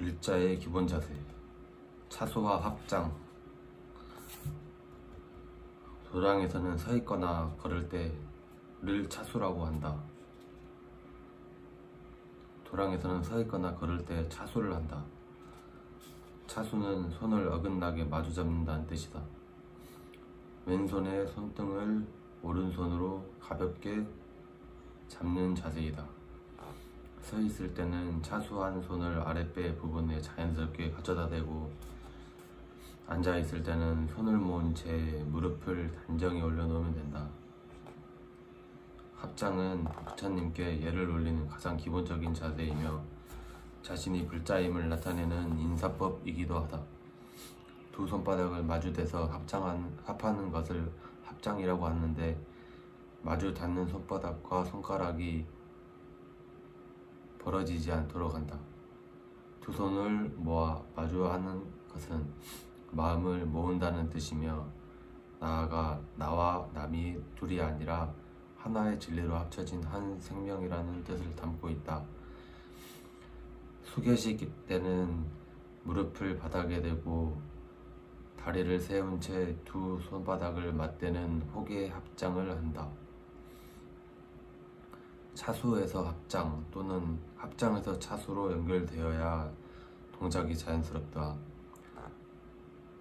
글자의 기본 자세, 차수와 합장. 도량에서는 서 있거나 걸을 때를 차수라고 한다. 도량에서는 서 있거나 걸을 때 차수를 한다. 차수는 손을 어긋나게 마주 잡는다는 뜻이다. 왼손의 손등을 오른손으로 가볍게 잡는 자세이다. 서 있을 때는 차수한 손을 아랫배 부분에 자연스럽게 가져다 대고, 앉아 있을 때는 손을 모은 채 무릎을 단정히 올려놓으면 된다. 합장은 부처님께 예를 올리는 가장 기본적인 자세이며 자신이 불자임을 나타내는 인사법이기도 하다. 두 손바닥을 마주대서 합하는 것을 합장이라고 하는데, 마주 닿는 손바닥과 손가락이 벌어지지 않도록 한다. 두 손을 모아 마주하는 것은 마음을 모은다는 뜻이며, 나아가 나와 남이 둘이 아니라 하나의 진리로 합쳐진 한 생명이라는 뜻을 담고 있다. 수계식 때는 무릎을 바닥에 대고 다리를 세운 채 두 손바닥을 맞대는 호계 합장을 한다. 차수에서 합장 또는 합장에서 차수로 연결되어야 동작이 자연스럽다.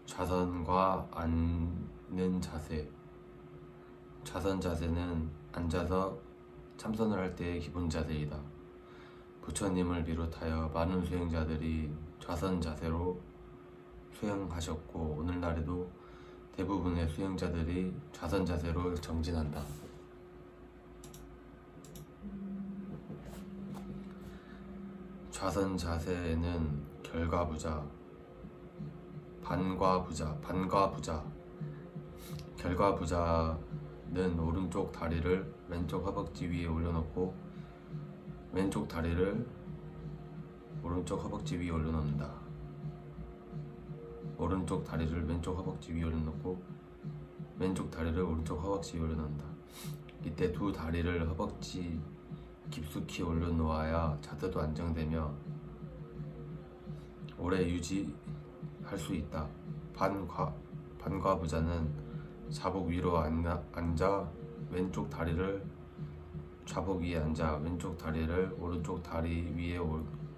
좌선과 앉는 자세. 좌선 자세는 앉아서 참선을 할 때의 기본 자세이다. 부처님을 비롯하여 많은 수행자들이 좌선 자세로 수행하셨고, 오늘날에도 대부분의 수행자들이 좌선 자세로 정진한다. 좌선 자세에는 결과부자, 반과부자. 결과부자는 오른쪽 다리를 왼쪽 허벅지 위에 올려놓고 왼쪽 다리를 오른쪽 허벅지 위에 올려놓는다. 오른쪽 다리를 왼쪽 허벅지 위에 올려놓고 왼쪽 다리를 오른쪽 허벅지 위에 올려놓는다. 이때 두 다리를 허벅지 깊숙이 올려놓아야 자세도 안정되며 오래 유지할 수 있다. 반과부자는 좌복 위로 앉아 왼쪽 다리를 좌복 위에 앉아 왼쪽 다리를 오른쪽 다리 위에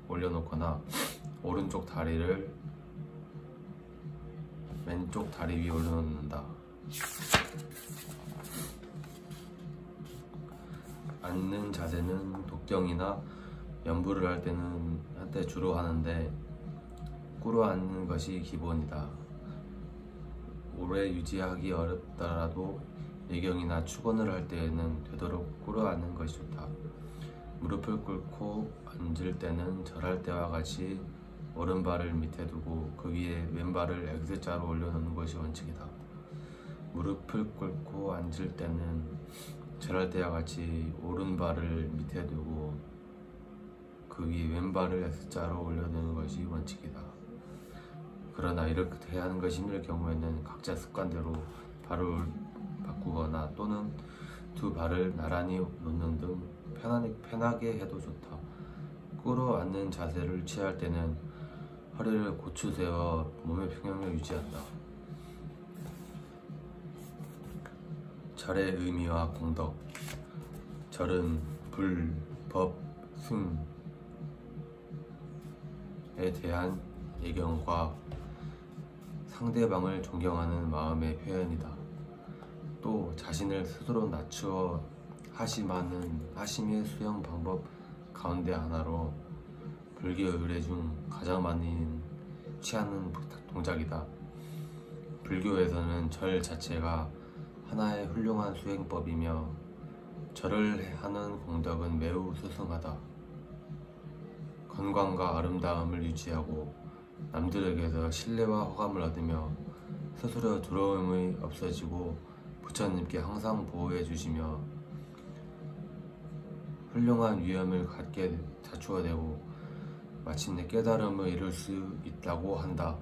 올려놓거나 오른쪽 다리를 왼쪽 다리 위에 올려놓는다. 앉는 자세는 독경이나 연부를 할 때 주로 하는데, 꿇어 앉는 것이 기본이다. 오래 유지하기 어렵더라도 예경이나 축원을 할 때에는 되도록 꿇어 앉는 것이 좋다. 무릎을 꿇고 앉을 때는 절할 때와 같이 오른발을 밑에 두고 그 위에 왼발을 X자로 올려놓는 것이 원칙이다. 무릎을 꿇고 앉을 때는 절할 때와 같이 오른발을 밑에 두고 그 위에 왼발을 X자로 올려놓는 것이 원칙이다. 그러나 이렇게 하는 것이 힘들 경우에는 각자 습관대로 발을 바꾸거나 또는 두 발을 나란히 놓는 등 편하게 해도 좋다. 꿇어 앉는 자세를 취할 때는 허리를 고추 세워 몸의 평형을 유지한다. 절의 의미와 공덕. 절은 불, 법, 승에 대한 예경과 상대방을 존경하는 마음의 표현이다. 또 자신을 스스로 낮추어 하심의 수행 방법 가운데 하나로 불교 의례 중 가장 많이 취하는 동작이다. 불교에서는 절 자체가 하나의 훌륭한 수행법이며 절을 하는 공덕은 매우 수승하다. 건강과 아름다움을 유지하고 남들에게서 신뢰와 호감을 얻으며 스스로 두려움이 없어지고 부처님께 항상 보호해 주시며 훌륭한 위엄을 갖게 자초되고 마침내 깨달음을 이룰 수 있다고 한다.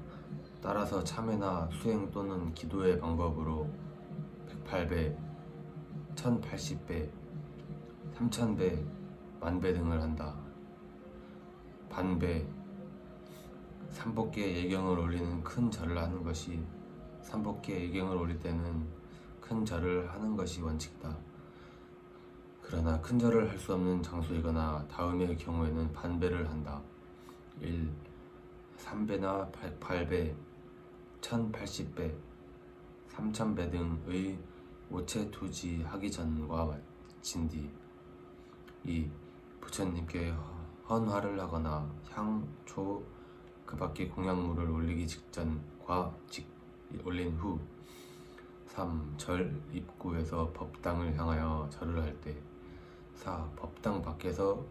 따라서 참회나 수행 또는 기도의 방법으로 108배, 1080배, 3000배, 만배 등을 한다. 반배, 삼복계 예경을 올리는 큰 절을 하는 것이 삼복계 예경을 올릴 때는 큰 절을 하는 것이 원칙이다. 그러나 큰 절을 할 수 없는 장소이거나 다음의 경우에는 반배를 한다. 1. 3배나 8배, 1080배, 3000배 등의 오체투지 하기 전과 마친 뒤 2. 부처님께 헌화를 하거나 향, 초, 그 밖의 공약물을 올리기 직전과 올린 후 3. 절 입구에서 법당을 향하여 절을 할 때 4. 법당 밖에서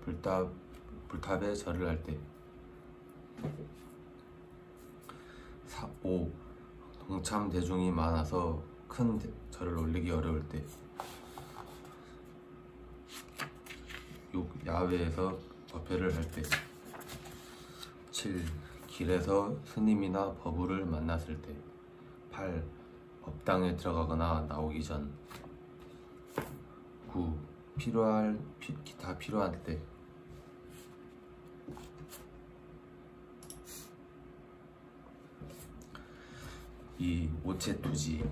불탑에 절을 할 때 5. 동참 대중이 많아서 큰 절을 올리기 어려울 때 6. 야외에서 법회를 할 때 7. 길에서 스님이나 법우를 만났을 때 8. 법당에 들어가거나 나오기 전 9. 기타 필요할 때 이 오체투지